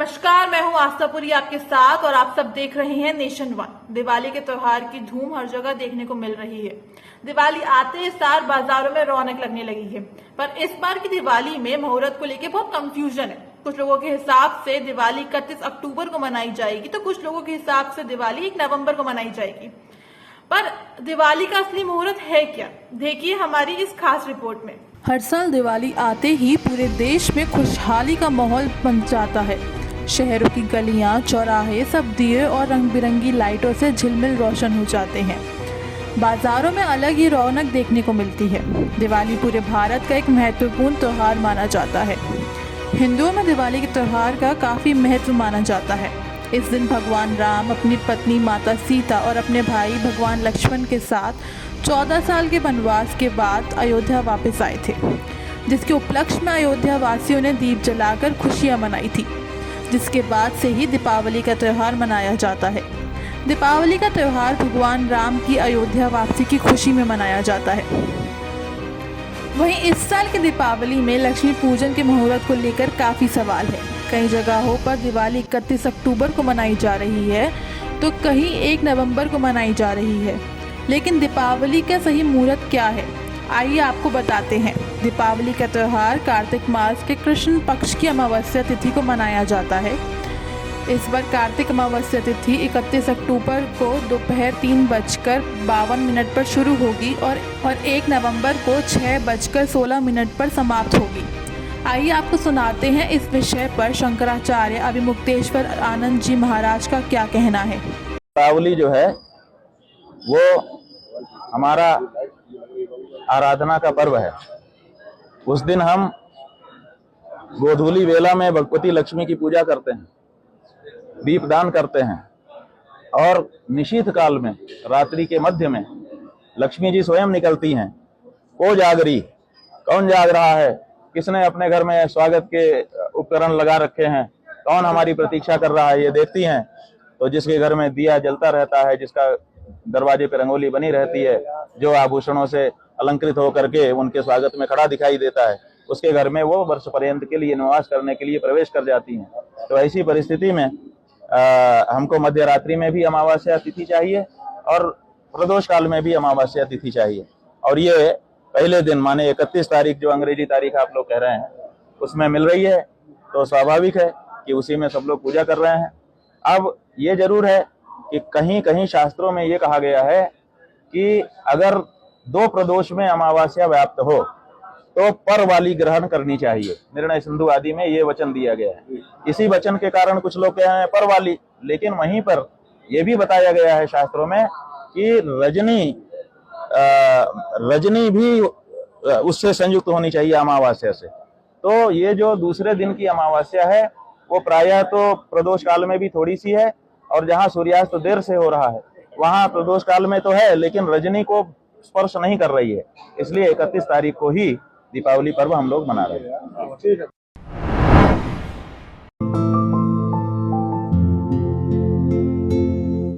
नमस्कार, मैं हूं आस्थापुरी आपके साथ और आप सब देख रहे हैं नेशन वन। दिवाली के त्योहार की धूम हर जगह देखने को मिल रही है। दिवाली आते ही सार बाजारों में रौनक लगने लगी है, पर इस बार की दिवाली में मुहूर्त को लेकर बहुत कंफ्यूजन है। कुछ लोगों के हिसाब से दिवाली 31 अक्टूबर को मनाई जाएगी, तो कुछ लोगों के हिसाब से दिवाली 1 नवंबर को मनाई जाएगी। पर दिवाली का असली मुहूर्त है क्या, देखिए हमारी इस खास रिपोर्ट में। हर साल दिवाली आते ही पूरे देश में खुशहाली का माहौल बन जाता है। शहरों की गलियां, चौराहे सब दिए और रंग बिरंगी लाइटों से झिलमिल रोशन हो जाते हैं। बाजारों में अलग ही रौनक देखने को मिलती है। दिवाली पूरे भारत का एक महत्वपूर्ण त्यौहार माना जाता है। हिंदुओं में दिवाली के त्यौहार का काफ़ी महत्व माना जाता है। इस दिन भगवान राम अपनी पत्नी माता सीता और अपने भाई भगवान लक्ष्मण के साथ 14 साल के वनवास के बाद अयोध्या वापस आए थे, जिसके उपलक्ष्य में अयोध्या वासियों ने दीप जलाकर खुशियां मनाई थी, जिसके बाद से ही दीपावली का त्यौहार मनाया जाता है। दीपावली का त्यौहार भगवान राम की अयोध्या वापसी की खुशी में मनाया जाता है। वहीं इस साल की दीपावली में लक्ष्मी पूजन के मुहूर्त को लेकर काफ़ी सवाल है। कई जगहों पर दिवाली 31 अक्टूबर को मनाई जा रही है, तो कहीं 1 नवंबर को मनाई जा रही है। लेकिन दीपावली का सही मुहूर्त क्या है, आइए आपको बताते हैं। दीपावली का त्यौहार कार्तिक मास के कृष्ण पक्ष की अमावस्या तिथि को मनाया जाता है। इस बार कार्तिक अमावस्या तिथि 31 अक्टूबर को दोपहर 3:52 पर शुरू होगी और 1 नवंबर को 6:16 पर समाप्त होगी। आइए आपको सुनाते हैं इस विषय पर शंकराचार्य अभिमुक्तेश्वर आनंद जी महाराज का क्या कहना है। दीपावली जो है वो हमारा आराधना का पर्व है। उस दिन हम गोधूली वेला में भगवती लक्ष्मी की पूजा करते हैं, दीपदान करते हैं और निशीथ काल में रात्रि के मध्य में लक्ष्मी जी स्वयं निकलती हैं। को जागरी, कौन जाग रहा है, किसने अपने घर में स्वागत के उपकरण लगा रखे हैं, कौन हमारी प्रतीक्षा कर रहा है, ये देखती हैं। तो जिसके घर में दिया जलता रहता है, जिसका दरवाजे पे रंगोली बनी रहती है, जो आभूषणों से अलंकृत होकर के उनके स्वागत में खड़ा दिखाई देता है, उसके घर में वो वर्ष पर्यंत के लिए निवास करने के लिए प्रवेश कर जाती हैं। तो ऐसी परिस्थिति में हमको मध्य रात्रि में भी अमावस्या तिथि चाहिए और प्रदोष काल में भी अमावस्या तिथि चाहिए। और ये पहले दिन माने 31 तारीख, जो अंग्रेजी तारीख आप लोग कह रहे हैं, उसमें मिल रही है, तो स्वाभाविक है कि उसी में सब लोग पूजा कर रहे हैं। अब ये जरूर है कि कहीं कहीं शास्त्रों में ये कहा गया है कि अगर 2 प्रदोष में अमावस्या व्याप्त हो तो पर वाली ग्रहण करनी चाहिए। निर्णय सिंधु आदि में ये वचन दिया गया है। इसी वचन के कारण कुछ लोग कह रहे हैं पर वाली, लेकिन वहीं पर यह भी बताया गया है शास्त्रों में कि रजनी भी उससे संयुक्त होनी चाहिए अमावस्या से। तो ये जो दूसरे दिन की अमावस्या है वो प्रायः तो प्रदोष काल में भी थोड़ी सी है, और जहाँ सूर्यास्त देर से हो रहा है वहां प्रदोष काल में तो है, लेकिन रजनी को स्पर्श नहीं कर रही है। इसलिए 31 तारीख को ही दीपावली पर्व हम लोग मना रहे हैं।